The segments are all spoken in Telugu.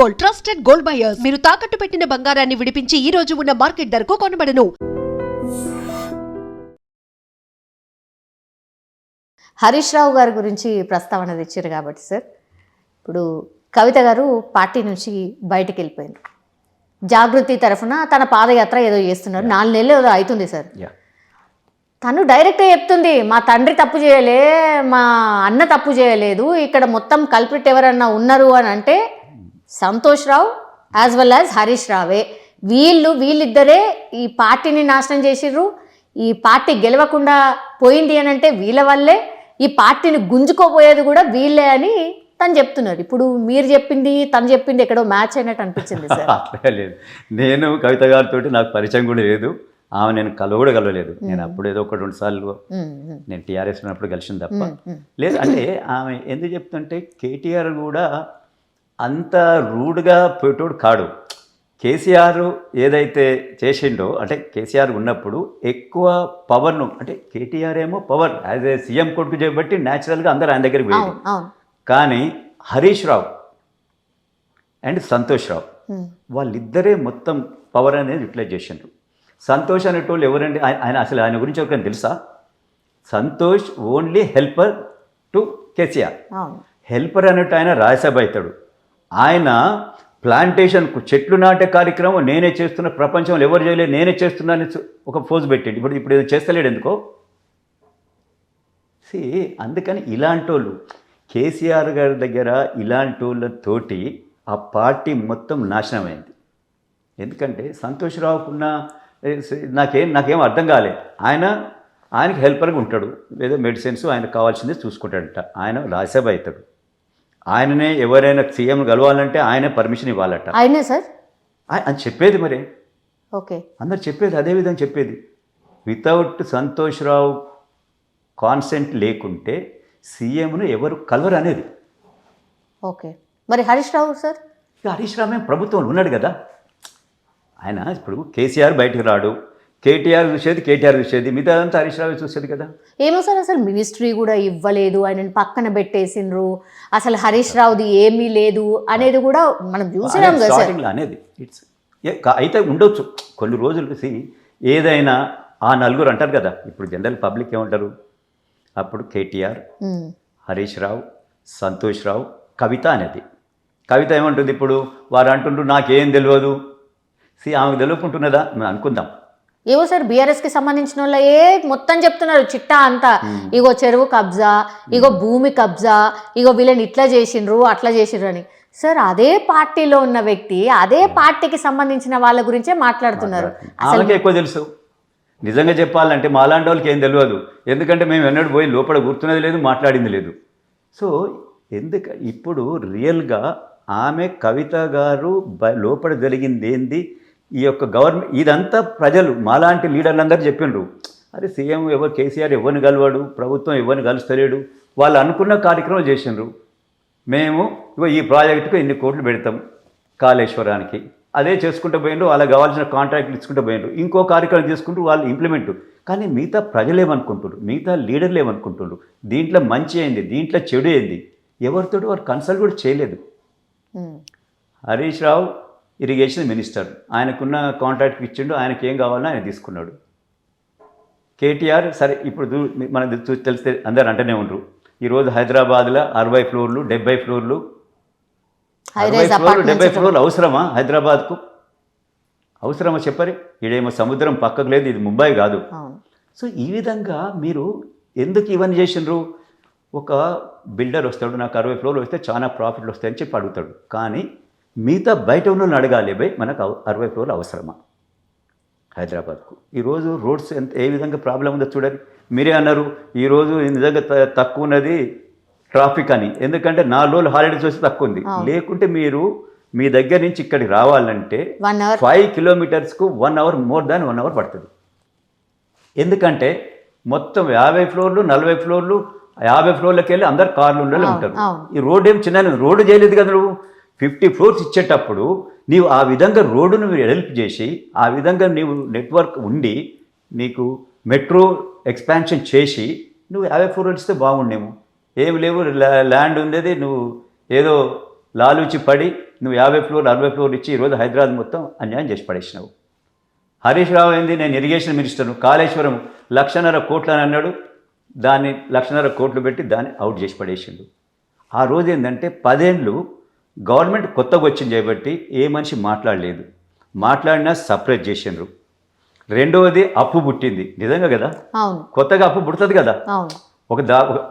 Gold, trusted gold buyers. మీరు తాకట్టు పెట్టిన బంగారాన్ని విడిపించి ఈ రోజు ఉన్న మార్కెట్ ధరకు కొనబడను. హరీష్ రావు గారి గురించి ప్రస్తావన తెచ్చారు కాబట్టి సార్, ఇప్పుడు కవిత గారు పార్టీ నుంచి బయటికి వెళ్ళిపోయింది. జాగృతి తరఫున తన పాదయాత్ర ఏదో చేస్తున్నారు, 4 నెలలు ఏదో అవుతుంది సార్. తను డైరెక్ట్గా చెప్తుంది, మా తండ్రి తప్పు చేయలే, మా అన్న తప్పు చేయలేదు, ఇక్కడ మొత్తం కల్ప్రిట్ ఎవరన్నా ఉన్నారు అని అంటే సంతోష్ రావు యాజ్ వెల్ యాజ్ హరీష్ రావే. వీళ్ళిద్దరే ఈ పార్టీని నాశనం చేసిర్రు. ఈ పార్టీ గెలవకుండా పోయింది అని అంటే వీళ్ళ వల్లే, ఈ పార్టీని గుంజుకోపోయేది కూడా వీళ్ళే అని తను చెప్తున్నారు. ఇప్పుడు మీరు చెప్పింది తను చెప్పింది ఎక్కడో మ్యాచ్ అయినట్టు అనిపించింది సార్. లేదు, నేను కవిత గారితో నాకు పరిచయం కూడా లేదు, ఆమె నేను కలవలేదు. నేను అప్పుడు ఏదో 1-2 సార్లు నేను టీఆర్ఎస్ ఉన్నప్పుడు కలిసింది తప్ప లేదు. అంటే ఆమె ఎందుకు చెప్తుంటే కేటీఆర్ కూడా అంత రూడ్గా పోయేటోడు కాడు. కేసీఆర్ ఏదైతే చేసిండో, అంటే కేసీఆర్ ఉన్నప్పుడు ఎక్కువ పవర్ను, అంటే కేటీఆర్ ఏమో పవర్ యాజ్ ఏ సీఎం కొడుకు చేయబట్టి న్యాచురల్గా అందరూ ఆయన దగ్గరికి పోయింది. కానీ హరీష్ రావు అండ్ సంతోష్ రావు వాళ్ళిద్దరే మొత్తం పవర్ అనేది యూటిలైజ్ చేసిండ్రు. సంతోష్ అనేటోళ్ళు ఎవరండి? ఆయన గురించి ఎవరికైనా తెలుసా? Santosh only helper to KCR. Helper అనేట్టు ఆయన రాజ్యసభ అవుతాడు. ఆయన ప్లాంటేషన్కు చెట్లు నాటే కార్యక్రమం నేనే చేస్తున్న, ప్రపంచంలో ఎవరు చేయలేదు, నేనే చేస్తున్నానని ఒక పోజ్ పెట్టిండు. ఇప్పుడు ఇది చేస్తలేడు ఎందుకో. అందుకని ఇలాంటి వాళ్ళు కేసీఆర్ గారి దగ్గర ఇలాంటి వాళ్ళతోటి ఆ పార్టీ మొత్తం నాశనమైంది. ఎందుకంటే సంతోష్ రావుకున్న నాకేం అర్థం కాలేదు. ఆయనకి హెల్పర్గా ఉంటాడు, లేదా మెడిసిన్స్ ఆయనకు కావాల్సిందే చూసుకుంటాడట. ఆయన రాజ్యసభ అవుతాడు. ఆయననే ఎవరైనా సీఎం కలవాలంటే ఆయనే పర్మిషన్ ఇవ్వాలట. ఆయనే సార్ అని చెప్పేది. మరి ఓకే, అందరు చెప్పేది అదే విధంగా చెప్పేది. వితౌట్ సంతోష్ రావు కాన్సెంట్ లేకుంటే సీఎంను ఎవరు కలవరు అనేది. ఓకే, మరి హరీష్ రావు సార్? హరీష్ రావు ప్రభుత్వంలో ఉన్నాడు కదా. ఆయన ఇప్పుడు కేసీఆర్ బయటకు రాడు, కేటీఆర్ చూసేది మిగతా అంతా హరీష్ రావు చూసేది కదా. ఏమో సార్, అసలు మినిస్ట్రీ కూడా ఇవ్వలేదు, ఆయనను పక్కన పెట్టేసిండ్రు, అసలు హరీష్ రావుది ఏమీ లేదు అనేది కూడా మనం చూసినాం కదా సార్. అనేది ఇట్స్ అయితే ఉండొచ్చు కొన్ని రోజులు. ఏదైనా ఆ నలుగురు అంటారు కదా, ఇప్పుడు జనరల్ పబ్లిక్ ఏమంటారు, అప్పుడు కేటీఆర్, హరీష్ రావు, సంతోష్ రావు, కవిత అనేది. కవిత ఏమంటుంది ఇప్పుడు? వారు అంటుండ్రు నాకేం తెలియదు. ఆమెకు తెలియకుంటున్నదా అనుకుందాం. ఏవో సార్ బీఆర్ఎస్కి సంబంధించిన వాళ్ళే మొత్తం చెప్తున్నారు చిట్టా అంతా. ఇగో చెరువు కబ్జా, ఇగో భూమి కబ్జా, ఇగో వీళ్ళని ఇట్లా చేసిండ్రు అట్లా చేసిండ్రు అని. సార్ అదే పార్టీలో ఉన్న వ్యక్తి అదే పార్టీకి సంబంధించిన వాళ్ళ గురించే మాట్లాడుతున్నారు. అసలు ఎక్కువ తెలుసు. నిజంగా చెప్పాలంటే మాలాంటి వాళ్ళకి ఏం తెలియదు. ఎందుకంటే మేము ఎన్నడూ పోయి లోపల కూర్చున్నది లేదు, మాట్లాడింది లేదు. సో ఇప్పుడు రియల్గా ఆమె కవిత గారు లోపల జరిగింది ఏంది, ఈ యొక్క గవర్నమెంట్ ఇదంతా ప్రజలు మాలాంటి లీడర్లందరూ చెప్పిండ్రు. అరే సీఎం ఎవరు, కేసీఆర్ ఎవరిని కలవాడు, ప్రభుత్వం ఎవరిని కలుస్తలేడు, వాళ్ళు అనుకున్న కార్యక్రమం చేసిండ్రు. మేము ఈ ప్రాజెక్టుకు ఇన్ని కోట్లు పెడతాం కాళేశ్వరానికి, అదే చేసుకుంటూ పోయిండ్రు. వాళ్ళకి కావాల్సిన కాంట్రాక్ట్లు ఇచ్చుకుంటూ పోయిండ్రు. ఇంకో కార్యక్రమం చేసుకుంటూ వాళ్ళు ఇంప్లిమెంట్. కానీ మిగతా ప్రజలు ఏమనుకుంటున్నారు, మిగతా లీడర్లు ఏమనుకుంటున్నారు, దీంట్లో మంచి అయింది, దీంట్లో చెడు అయింది, ఎవరితో వారు కన్సల్ట్ కూడా చేయలేదు. హరీష్ రావు ఇరిగేషన్ మినిస్టర్, ఆయనకున్న కాంట్రాక్ట్ ఇచ్చిండు, ఆయనకి ఏం కావాలో ఆయన తీసుకున్నాడు. కేటీఆర్ సరే ఇప్పుడు మనకు తెలిస్తే అందరు అంటూనే ఉండరు, ఈరోజు హైదరాబాద్లో 60 ఫ్లోర్లు 70 ఫ్లోర్లు 70 ఫ్లోర్లు అవసరమా? హైదరాబాద్కు అవసరమా చెప్పరి? ఈడేమో సముద్రం పక్కకు లేదు, ఇది ముంబై కాదు. సో ఈ విధంగా మీరు ఎందుకు ఇవన్నీ చేసిండ్రు? ఒక బిల్డర్ వస్తాడు, నాకు 60 ఫ్లోర్లు వస్తే చాలా ప్రాఫిట్లు వస్తాయని చెప్పి అడుగుతాడు. కానీ మిగతా బయట ఉన్న అడగాలి, బై మనకు 60 ఫ్లోర్లు అవసరమా హైదరాబాద్కు? ఈరోజు రోడ్స్ ఏ విధంగా ప్రాబ్లం ఉందో చూడండి. మీరే అన్నారు ఈరోజు నిజంగా తక్కువ ఉన్నది ట్రాఫిక్ అని, ఎందుకంటే 4 రోజులు హాలిడేస్ వస్తే తక్కువ ఉంది. లేకుంటే మీరు మీ దగ్గర నుంచి ఇక్కడికి రావాలంటే 5 కిలోమీటర్స్కు 1 అవర్, మోర్ దాన్ 1 అవర్ పడుతుంది. ఎందుకంటే మొత్తం 50 ఫ్లోర్లు 40 ఫ్లోర్లు 50 ఫ్లోర్లకి వెళ్ళి అందరు కార్లు ఉండాలి ఉంటారు. ఈ రోడ్ ఏం చిన్న రోడ్డు చేయలేదు కదా నువ్వు. 50 ఫ్లోర్స్ ఇచ్చేటప్పుడు నీవు ఆ విధంగా రోడ్డును హెల్ప్ చేసి, ఆ విధంగా నీవు నెట్వర్క్ ఉండి, నీకు మెట్రో ఎక్స్పాన్షన్ చేసి నువ్వు 50 ఫ్లోర్లు ఇస్తే బాగుండేమో. ఏమి లేవు, ల్యాండ్ ఉండేది, నువ్వు ఏదో లాలూచి పడి నువ్వు 50 ఫ్లోర్ 60 ఫ్లోర్ ఇచ్చి ఈరోజు హైదరాబాద్ మొత్తం అన్యాయం చేసి పడేసినావు. హరీష్ రావు ఏంది, నేను ఇరిగేషన్ మినిస్టర్ను, కాళేశ్వరం 1,50,000 కోట్లు అని అన్నాడు, దాన్ని 1,50,000 కోట్లు పెట్టి దాన్ని అవుట్ చేసి పడేసిండు. ఆ రోజు ఏంటంటే 10 ఏళ్ళు గవర్నమెంట్ కొత్తగా వచ్చింది చేయబట్టి ఏ మనిషి మాట్లాడలేదు, మాట్లాడినా సపరేట్ చేసిండ్రు. రెండవది అప్పు పుట్టింది, నిజంగా కదా, అవును కొత్తగా అప్పు పుడుతుంది కదా, అవును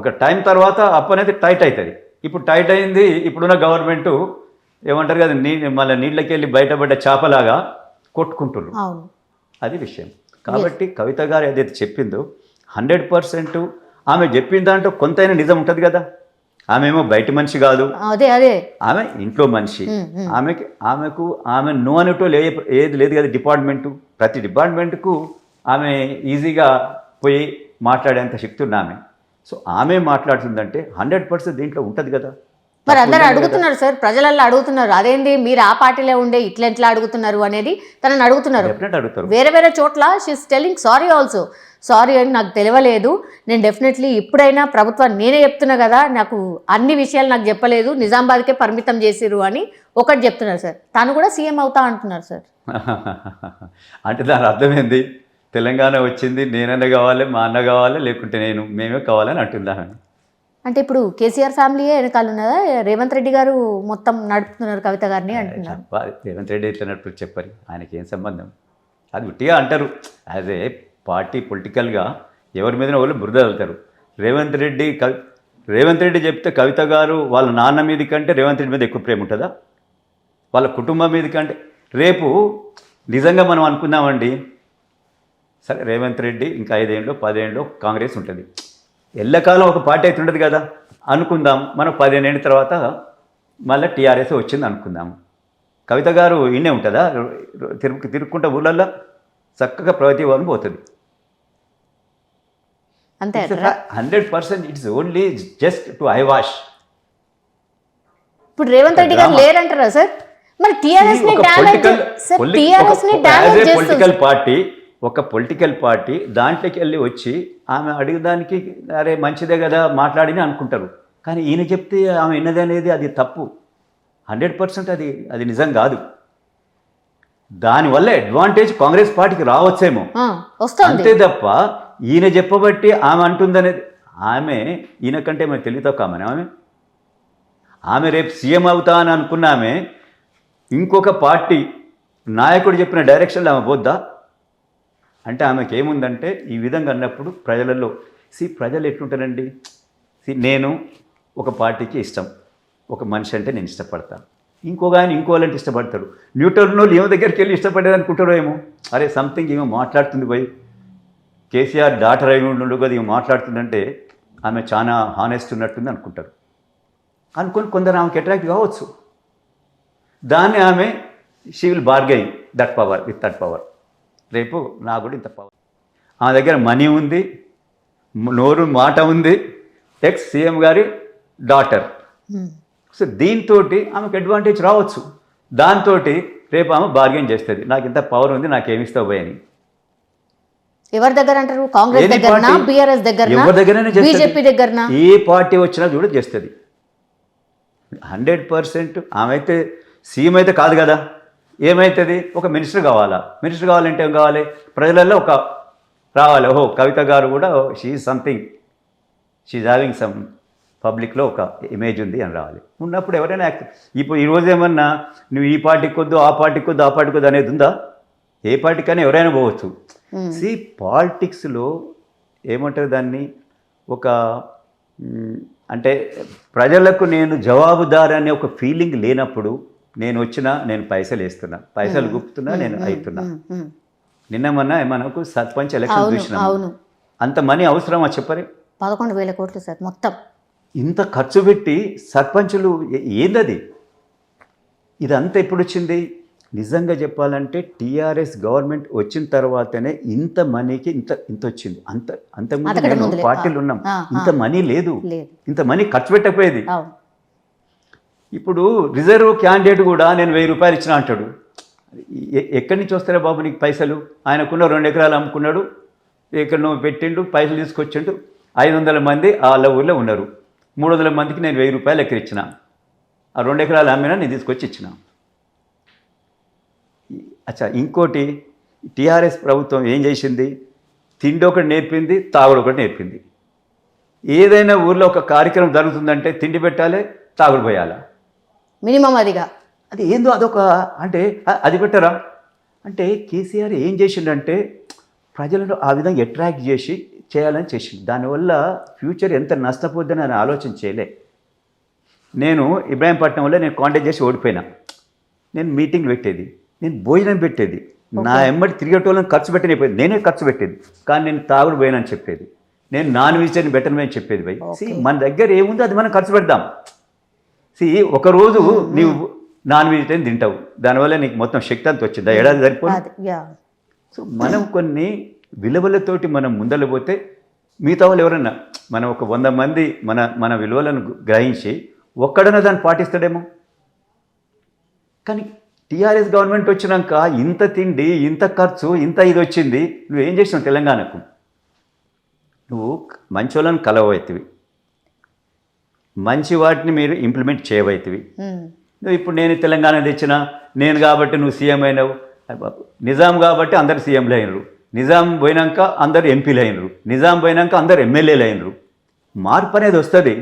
ఒక టైం తర్వాత అప్పు అనేది టైట్ అవుతుంది. ఇప్పుడు టైట్ అయింది, ఇప్పుడున్న గవర్నమెంట్ ఏమంటారు కదా, మళ్ళీ నీళ్ళకి వెళ్ళి బయటపడ్డ చేపలాగా కొట్టుకుంటున్నారు. అవును అది విషయం. కాబట్టి కవిత గారు ఏదైతే చెప్పిందో 100% ఆమె చెప్పిన దాంట్లో కొంతైనా నిజం ఉంటుంది కదా. ఆమె ఏమో బయట మనిషి కాదు, అదే అదే ఆమె ఇంట్లో మనిషి. ఆమె నో అనేటో ఏది లేదు కదా. డిపార్ట్మెంటు, ప్రతి డిపార్ట్మెంట్కు ఆమె ఈజీగా పోయి మాట్లాడేంత శక్తి ఉన్న ఆమె. సో ఆమె మాట్లాడుతుందంటే 100% దీంట్లో ఉంటుంది కదా. మరి అందరు అడుగుతున్నారు సార్, ప్రజలల్లో అడుగుతున్నారు, అదేంది మీరు ఆ పార్టీలో ఉండే ఇట్లా అడుగుతున్నారు అనేది తనని అడుగుతున్నారు. అడుగుతారు వేరే వేరే చోట్ల she's telling sorry also, sorry అని నాకు తెలియలేదు, నేను డెఫినెట్లీ ఇప్పుడైనా ప్రభుత్వాన్ని నేనే చెప్తున్నా కదా, నాకు అన్ని విషయాలు నాకు చెప్పలేదు, నిజామాబాద్కే పరిమితం చేసిరు అని ఒకటి చెప్తున్నారు సార్. తను కూడా సీఎం అవుతా అంటున్నారు సార్. అంటే దాని అర్థమైంది, తెలంగాణ వచ్చింది నేనన్న కావాలి, మా అన్న కావాలి, లేకుంటే మేమే కావాలని అంటుందామని. అంటే ఇప్పుడు కేసీఆర్ ఫ్యామిలీయే వెనకాల ఉన్నదా, రేవంత్ రెడ్డి గారు మొత్తం నడుపుతున్నారు కవిత గారిని అంటున్నారు. రేవంత్ రెడ్డి ఇట్లా నడుపు చెప్పారు, ఆయనకి ఏం సంబంధం, అది ఉట్టిగా అంటారు. అదే పార్టీ పొలిటికల్గా ఎవరి మీద వాళ్ళు బురద వెళ్తారు. రేవంత్ రెడ్డి చెప్తే కవిత గారు వాళ్ళ నాన్న మీద కంటే రేవంత్ రెడ్డి మీద ఎక్కువ ప్రేమ ఉంటుందా, వాళ్ళ కుటుంబం మీద కంటే? రేపు నిజంగా మనం అనుకుందామండి, సరే రేవంత్ రెడ్డి ఇంకా 5 ఏళ్ళు 10 ఏళ్ళు కాంగ్రెస్ ఉంటుంది, ఎల్లకాలం ఒక పార్టీ అయితే ఉండదు కదా అనుకుందాం. మనం 15 ఏళ్ళ తర్వాత మళ్ళీ టీఆర్ఎస్ వచ్చింది అనుకుందాం. కవిత గారు ఇన్నే ఉంటుందా, తిరుక్కుంటా ఊళ్ళల్లో చక్కగా ప్రగతి భవన్ పోతుంది. అంతే 100% it's only just to I wash. ఇప్పుడు రేవంత్ రెడ్డి గారు లేరంటారా సార్? మరి టీఆర్ఎస్ ని డ్యామేజ్ పొలిటికల్ పార్టీ, ఒక పొలిటికల్ పార్టీ దాంట్లోకి వెళ్ళి వచ్చి ఆమె అడిగేదానికి అరే మంచిదే కదా మాట్లాడిని అనుకుంటారు. కానీ ఈయన చెప్తే ఆమె విన్నది అనేది అది తప్పు. 100% అది నిజం కాదు. దానివల్ల అడ్వాంటేజ్ కాంగ్రెస్ పార్టీకి రావచ్చేమో, అంతే తప్ప ఈయన చెప్పబట్టి ఆమె అంటుందనేది, ఆమె ఈయన కంటే మేము తెలియతక్క ఆమె రేపు సీఎం అవుతా అని అనుకున్న ఆమె ఇంకొక పార్టీ నాయకుడు చెప్పిన డైరెక్షన్లో ఆమె పోద్దా? అంటే ఆమెకి ఏముందంటే ఈ విధంగా అన్నప్పుడు ప్రజలలో ప్రజలు ఎట్లుంటారండి, నేను ఒక పార్టీకి ఇష్టం, ఒక మనిషి అంటే నేను ఇష్టపడతాను, ఆయన ఇంకోవాలంటే ఇష్టపడతారు. న్యూట్రల్ వాళ్ళు ఏమో దగ్గరికి వెళ్ళి ఇష్టపడేది అనుకుంటారో ఏమో, అరే సంథింగ్ ఏమో మాట్లాడుతుంది పోయి కేసీఆర్ డాటర్ అయి ఉండు కదా ఏమో మాట్లాడుతుందంటే ఆమె చాలా హానెస్ట్ ఉన్నట్టుంది అనుకుంటారు. అనుకొని కొందరు ఆమెకి అట్రాక్ట్ కావచ్చు. దాన్ని ఆమె she will bargain that power with that power. రేపు నాకు కూడా ఇంత పవర్, ఆమె దగ్గర మనీ ఉంది, నోరు మాట ఉంది, ఎక్స్ సీఎం గారి డాటర్. సో దీంతో ఆమెకు అడ్వాంటేజ్ రావచ్చు. దాంతో రేపు ఆమె బార్గెన్ చేస్తుంది, నాకు ఇంత పవర్ ఉంది, నాకేమిస్తావు పోయి అని. ఎవరి దగ్గర అంటారు? కాంగ్రెస్ దగ్గర, బీఆర్ఎస్ దగ్గర, ఎవరి దగ్గరైనా బీజేపీ దగ్గర, ఏ పార్టీ వచ్చినా కూడా చేస్తుంది 100%. ఆమె అయితే సీఎం అయితే కాదు కదా, ఏమవుతుంది, ఒక మినిస్టర్ కావాలంటే ఏం కావాలి, ప్రజలలో ఒక రావాలి, ఓహో కవిత గారు కూడా she something, she having some పబ్లిక్లో ఒక ఇమేజ్ ఉంది అని రావాలి. ఉన్నప్పుడు ఎవరైనా ఇప్పుడు ఈరోజు ఏమన్నా నువ్వు ఈ పార్టీకి వద్దు, ఆ పార్టీకి వద్దు, ఆ పార్టీకి వద్దు అనేది ఉందా? ఏ పార్టీకైనా ఎవరైనా పోవచ్చు. పాలిటిక్స్లో ఏమంటారు దాన్ని, ఒక అంటే ప్రజలకు నేను జవాబుదారు అనే ఒక ఫీలింగ్ లేనప్పుడు నేను పైసలు వేస్తున్నా, పైసలు గుప్పుతున్నా, నేను అవుతున్నా. నిన్న మనకు సర్పంచ్ ఎలక్షన్ చూసినాం, అంత మనీ అవసరమా చెప్పరే? 11,000 కోట్లు సార్ మొత్తం. ఇంత ఖర్చు పెట్టి సర్పంచులు ఏందది? ఇదంతా ఎప్పుడు వచ్చింది? నిజంగా చెప్పాలంటే టీఆర్ఎస్ గవర్నమెంట్ వచ్చిన తర్వాతనే ఇంత మనీకి ఇంత వచ్చింది. అంతకుముందు పార్టీలు ఉన్నాం, ఇంత మనీ లేదు, ఇంత మనీ ఖర్చు పెట్టకపోయేది. ఇప్పుడు రిజర్వ్ క్యాండిడేట్ కూడా నేను 1000 రూపాయలు ఇచ్చిన అంటాడు. ఎక్కడి నుంచి వస్తారా బాబు నీకు పైసలు? ఆయనకున్న 2 ఎకరాలు అమ్ముకున్నాడు, ఎక్కడనో పెట్టిండు, పైసలు తీసుకొచ్చిండు. 500 మంది వాళ్ళ ఊళ్ళో ఉన్నారు, 300 మందికి నేను 1000 రూపాయలు ఎక్కడ ఇచ్చిన, ఆ 2 ఎకరాలు అమ్మినా నేను తీసుకొచ్చి ఇచ్చిన. అచ్చా ఇంకోటి టీఆర్ఎస్ ప్రభుత్వం ఏం చేసింది? తిండి ఒకటి నేర్పింది, తాగుడు ఒకటి నేర్పింది. ఏదైనా ఊర్లో ఒక కార్యక్రమం జరుగుతుందంటే తిండి పెట్టాలి, తాగుడు పోయాలా, మినిమం అదిగా. అది ఏందో అదొక అంటే అది పెట్టరా అంటే కేసీఆర్ ఏం చేసిండంటే ప్రజలను ఆ విధంగా అట్రాక్ట్ చేసి చేయాలని చేసిండు. దానివల్ల ఫ్యూచర్ ఎంత నష్టపోద్దని అని ఆలోచన చేయలే. నేను ఇబ్రాహీంపట్నంలో నేను కాంటాక్ట్ చేసి ఓడిపోయినా. నేను మీటింగ్ పెట్టేది, నేను భోజనం పెట్టేది, నా ఎమ్మటి తిరిగేటోళ్ళని ఖర్చు పెట్టినైపోయింది, నేనే ఖర్చు పెట్టేది. కానీ నేను తాగుడు పోయినని చెప్పేది, నేను నాన్ వెజిటేరియన్ బెటర్ అని చెప్పేది. భయ్ మన దగ్గర ఏముందో అది మనం ఖర్చు పెడదాం. ఒకరోజు నీవు నాన్ వెజిటేరియన్ తింటావు, దానివల్ల నీకు మొత్తం శక్తి అంత వచ్చింది, ఏడాది సరిపోదు. సో మనం కొన్ని విలువలతోటి మనం ముందలు పోతే మిగతా వాళ్ళు ఎవరన్నా మనం ఒక 100 మంది మన విలువలను గ్రహించి ఒక్కడన్నా దాన్ని పాటిస్తాడేమో. కానీ టీఆర్ఎస్ గవర్నమెంట్ వచ్చినాక ఇంత తిండి, ఇంత ఖర్చు, ఇంత ఇది వచ్చింది. నువ్వేం చేసినావు? తెలంగాణకు నువ్వు మంచి వాళ్ళని కలవైతివి, మంచి వాటిని మీరు ఇంప్లిమెంట్ చేయవైతివి. నువ్వు ఇప్పుడు నేను తెలంగాణ తెచ్చిన నేను కాబట్టి నువ్వు సీఎం అయినావు. నిజాం కాబట్టి అందరు సీఎంలు అయినరు, నిజాం పోయినాక అందరు ఎంపీలు అయినరు, నిజాం పోయినాక అందరు ఎమ్మెల్యేలు అయినరు. మార్పు అనేది వస్తుంది.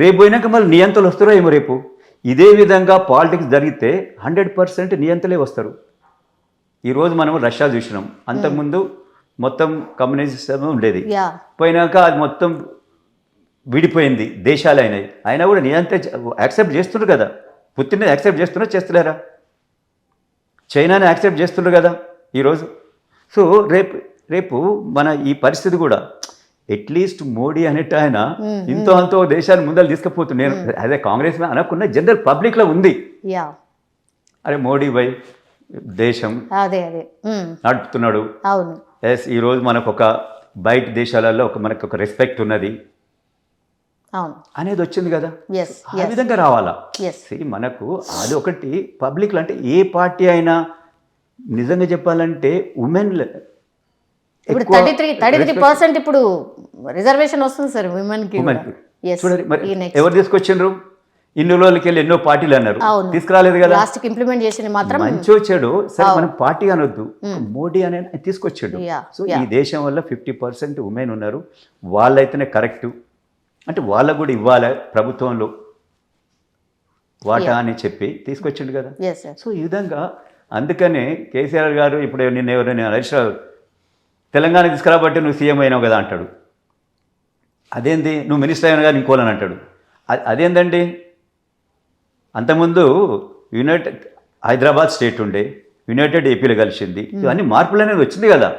రేపు పోయినాక మళ్ళీ నియంత్రణలు వస్తారో ఏమో రేపు. ఇదే విధంగా పాలిటిక్స్ జరిగితే 100% నియంత్రణలే వస్తారు. ఈరోజు మనం రష్యా చూసినాం, అంతకుముందు మొత్తం కమ్యూనిజం ఉండేది, పోయినాక అది మొత్తం విడిపోయింది, దేశాలు అయినాయి. అయినా కూడా నియంత్రణ యాక్సెప్ట్ చేస్తున్నారు కదా. పుత్తిని యాక్సెప్ట్ చేస్తున్నారు, చేస్తలేరా? చైనాని యాక్సెప్ట్ చేస్తున్నారు కదా ఈరోజు. సో రేపు మన ఈ పరిస్థితి కూడా అట్లీస్ట్ మోడీ అనేట ఆయన ఇంతో అంతో దేశాన్ని ముందర తీసుకుపోతుంది. నేను అదే కాంగ్రెస్ అనకున్న జనరల్ పబ్లిక్లో ఉంది. అరే మోడీ బై దేశం నడుపుతున్నాడు. ఎస్, ఈరోజు మనకు ఒక బయట దేశాలలో మనకు ఒక రెస్పెక్ట్ ఉన్నది అనేది వచ్చింది కదా. ఆ విధంగా రావాలా. మనకు అది ఒకటి పబ్లిక్లో అంటే ఏ పార్టీ అయినా నిజంగా చెప్పాలంటే ఉమెన్ ఇప్పుడు 33% ఇప్పుడు రిజర్వేషన్ వస్తుంది సార్ ఉమెన్ కి. చూడండి మరి ఎవరు తీసుకొచ్చిండ్రు? ఇన్ని రోజులకి వెళ్ళి ఎన్నో పార్టీలు అన్నారు, తీసుకురాలేదు కదా. లాస్ట్ ఇంప్లిమెంట్ చేసింది మాత్రం మంచి వచ్చాడు. సరే మనం పార్టీ అనొద్దు, మోడీ అనే తీసుకొచ్చాడు. సో ఈ దేశం వల్ల 50% ఉమెన్ ఉన్నారు, వాళ్ళైతేనే కరెక్ట్. అంటే వాళ్ళకు కూడా ఇవ్వాలి ప్రభుత్వంలో వాటా అని చెప్పి తీసుకొచ్చిండు కదా. సో ఈ విధంగా అందుకనే కేసీఆర్ గారు ఇప్పుడు నిన్న ఎవరైనా హరీష్ రావు తెలంగాణ తీసుకురాబట్టి నువ్వు సీఎం అయినావు కదా అంటాడు. అదేంది నువ్వు మినిస్టర్ అయినా కానీ ఇంకోలని అంటాడు. అదేందండి? అంతకుముందు యునైటెడ్ హైదరాబాద్ స్టేట్ ఉండే, యునైటెడ్ ఏపీలో కలిసింది. ఇవన్నీ మార్పులు అనేది వచ్చింది కదా.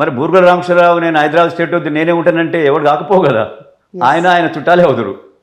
మరి బూర్గుల రామచంద్రరావు నేను హైదరాబాద్ స్టేట్ వద్దు నేనే ఉంటానంటే ఎవరు కాకపోవు కదా. ఆయన చుట్టాలే అవుతురు.